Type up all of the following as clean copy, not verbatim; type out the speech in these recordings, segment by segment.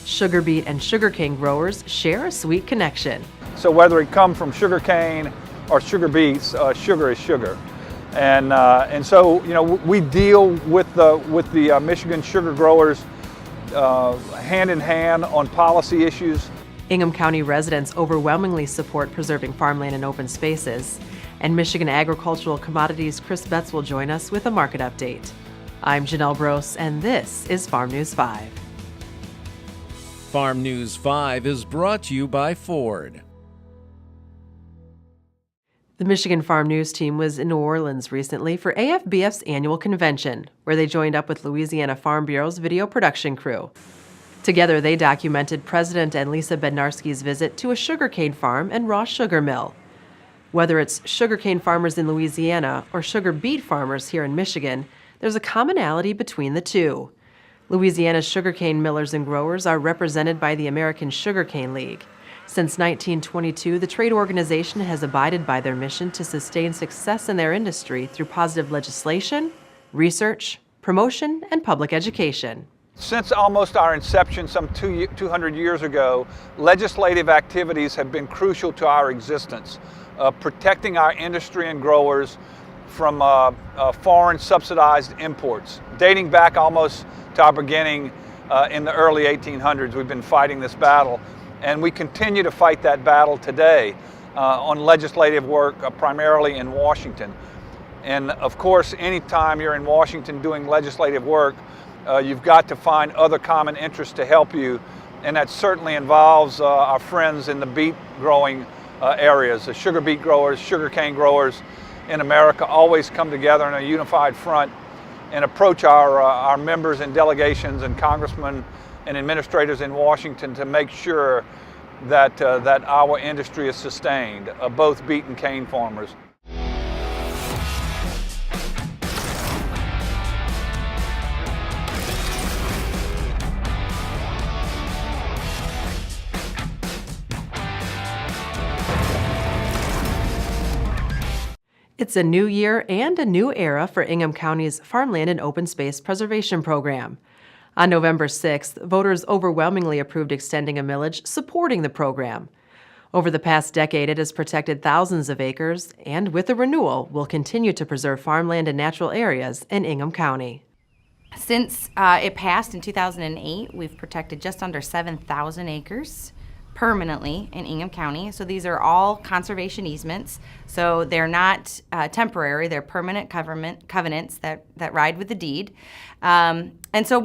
Sugar beet and sugarcane growers share a sweet connection. So whether it come from sugarcane or sugar beets, sugar is sugar. And so, we deal with the Michigan sugar growers hand in hand on policy issues. Ingham County residents overwhelmingly support preserving farmland and open spaces. And Michigan Agricultural Commodities' Chris Betz will join us with a market update. I'm Janelle Brose, and this is Farm News 5. Farm News 5 is brought to you by Ford. The Michigan Farm News team was in New Orleans recently for AFBF's annual convention, where they joined up with Louisiana Farm Bureau's video production crew. Together, they documented President and Lisa Bednarski's visit to a sugarcane farm and raw sugar mill. Whether it's sugarcane farmers in Louisiana or sugar beet farmers here in Michigan, there's a commonality between the two. Louisiana's sugarcane millers and growers are represented by the American Sugarcane League. Since 1922, the trade organization has abided by their mission to sustain success in their industry through positive legislation, research, promotion, and public education. Since almost our inception some 200 years ago, legislative activities have been crucial to our existence, protecting our industry and growers from foreign subsidized imports. Dating back almost to our beginning in the early 1800s, we've been fighting this battle, and we continue to fight that battle today on legislative work, primarily in Washington. And of course, anytime you're in Washington doing legislative work, you've got to find other common interests to help you, and that certainly involves our friends in the beet growing areas. The sugar beet growers, sugarcane growers in America always come together in a unified front and approach our members and delegations and congressmen and administrators in Washington to make sure that our industry is sustained, both beet and cane farmers. It's a new year and a new era for Ingham County's Farmland and Open Space Preservation Program. On November 6th, voters overwhelmingly approved extending a millage supporting the program. Over the past decade, it has protected thousands of acres, and with the renewal, will continue to preserve farmland and natural areas in Ingham County. Since it passed in 2008, we've protected just under 7,000 acres permanently in Ingham County. So these are all conservation easements. So they're not temporary, they're permanent covenants that ride with the deed. And so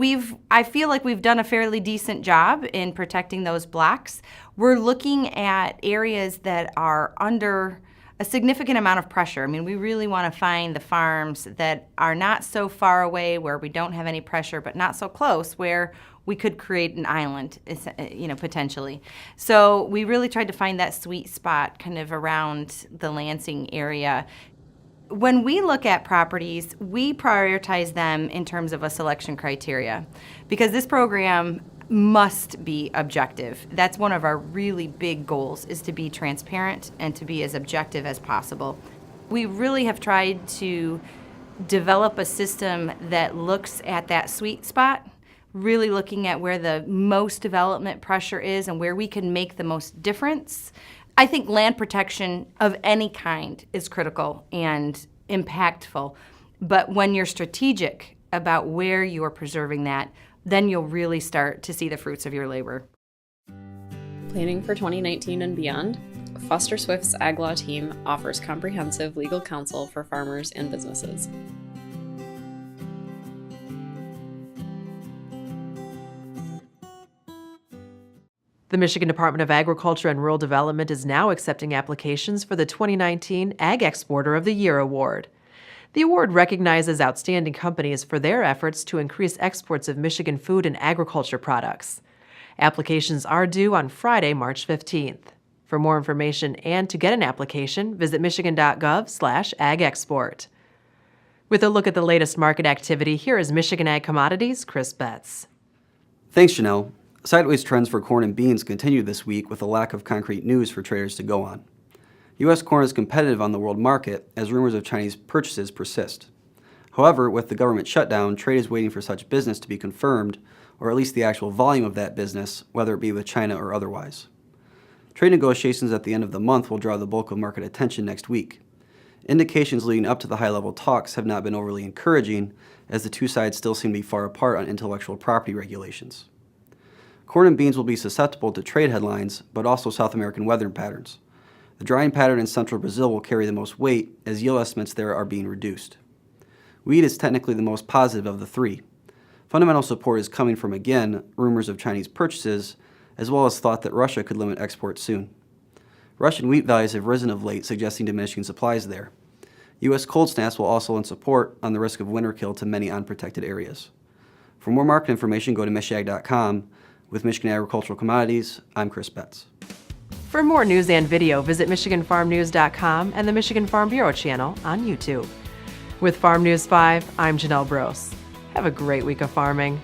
I feel like we've done a fairly decent job in protecting those blocks. We're looking at areas that are under a significant amount of pressure. I mean, we really want to find the farms that are not so far away where we don't have any pressure, but not so close where we could create an island, potentially. So we really tried to find that sweet spot kind of around the Lansing area. When we look at properties, we prioritize them in terms of a selection criteria because this program must be objective. That's one of our really big goals, is to be transparent and to be as objective as possible. We really have tried to develop a system that looks at that sweet spot, really looking at where the most development pressure is and where we can make the most difference. I think land protection of any kind is critical and impactful, but when you're strategic about where you are preserving that, then you'll really start to see the fruits of your labor. Planning for 2019 and beyond, Foster Swift's Ag Law team offers comprehensive legal counsel for farmers and businesses. The Michigan Department of Agriculture and Rural Development is now accepting applications for the 2019 Ag Exporter of the Year Award. The award recognizes outstanding companies for their efforts to increase exports of Michigan food and agriculture products. Applications are due on Friday, March 15th. For more information and to get an application, visit michigan.gov/agexport. With a look at the latest market activity, here is Michigan Ag Commodities' Chris Betz. Thanks, Janelle. Sideways trends for corn and beans continue this week with a lack of concrete news for traders to go on. U.S. corn is competitive on the world market as rumors of Chinese purchases persist. However, with the government shutdown, trade is waiting for such business to be confirmed, or at least the actual volume of that business, whether it be with China or otherwise. Trade negotiations at the end of the month will draw the bulk of market attention next week. Indications leading up to the high-level talks have not been overly encouraging, as the two sides still seem to be far apart on intellectual property regulations. Corn and beans will be susceptible to trade headlines, but also South American weather patterns. The drying pattern in central Brazil will carry the most weight, as yield estimates there are being reduced. Wheat is technically the most positive of the three. Fundamental support is coming from, again, rumors of Chinese purchases, as well as thought that Russia could limit exports soon. Russian wheat values have risen of late, suggesting diminishing supplies there. U.S. cold snaps will also lend support on the risk of winter kill to many unprotected areas. For more market information, go to michiag.com. With Michigan Agricultural Commodities, I'm Chris Betz. For more news and video, visit MichiganFarmNews.com and the Michigan Farm Bureau channel on YouTube. With Farm News 5, I'm Janelle Brose. Have a great week of farming.